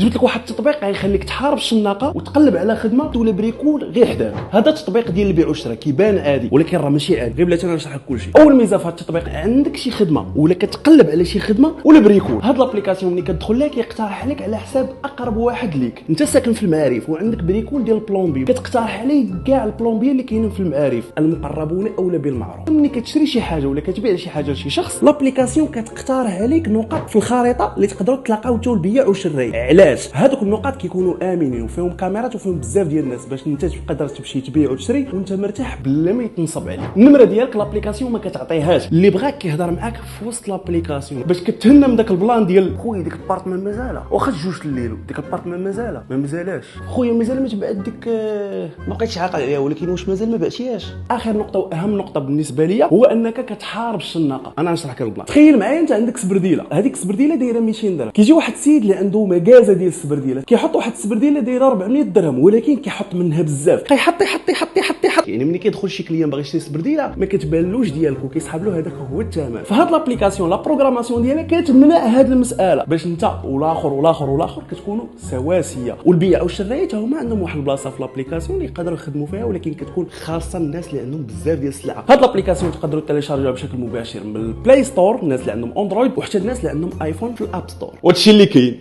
جبت لك واحد التطبيق غيخليك تحارب الشناقه وتقلب على خدمه ولا بريكول غير حداك. هذا التطبيق ديال البيع والشراء كيبان عادي ولكن راه ماشي عادي. غير بلاتي انا نشرح لك كلشي. اول ميزه في هذا التطبيق، عندك شي خدمه ولا كتقلب على شي خدمه ولا بريكول، هاد لابليكاسيون ملي كتدخل لها كيقترح عليك على حساب اقرب واحد ليك. انت ساكن في المعارف وعندك بريكول ديال البلومبي، كتقترح عليه كاع البلومبيه اللي كاينين في المعارف، المقربون اولى بالمعروف. ملي كتشري شي حاجه ولا كتبيع شي حاجه لشي شخص، لابليكاسيون كتقترح عليك نقاط في الخريطه اللي تقدروا تلاقاو حتى البيع والشراء. علاش؟ هذوك النقاط كيكونوا امنين وفيهم كاميرات وفيهم بزاف ديال الناس باش انت تقدر تمشي تبيع وتشري وانت مرتاح بلا ما يتنصب عليك. النمره ديالك لابليكاسيون ما كتعطيهاش، اللي بغاك كيهضر معاك في وسط لابليكاسيون باش كتهنى من داك البلان ديال خويا ديك البارتمان مازال واخا جوج الليل ديك البارتمان ما مازالاش خويا مازال ما تبعت ديك ما بقيتش عاقل عليها ولكن واش مازال ما بعتيهاش. اخر نقطه واهم نقطه بالنسبه ليا هو انك كتحارب الشناقه. انا نشرح لك البلان. تخيل معايا انت عندك سبرديله، هذيك السبرديله دايره 200 درهم، كيجي واحد السيد اللي عنده مكازه ديال السبرديله كيحط واحد السبرديله دايره 400 درهم ولكن كيحط منها بزاف، كيحط يعني ملي كيدخل شي كليان باغي يشري سبرديله ما كتبانلوش ديالك وكيسحب له هذاك هو الثمن. فهاد لابليكاسيون لا بروغراماسيون ديالها كتمنع هاد المساله باش انت والاخر كتكونوا سواسيه. والبيع والشراء حتى هما عندهم واحد البلاصه في لابليكاسيون اللي يقدروا يخدموا فيها ولكن كتكون خاصه الناس اللي عندهم بزاف ديال السلعه. هاد لابليكاسيون تقدروا تيليشارجيوها بشكل مباشر من البلاي ستور الناس اللي عندهم اندرويد وحتى الناس اللي عندهم ايفون في الاب ستور. وهادشي اللي كاين.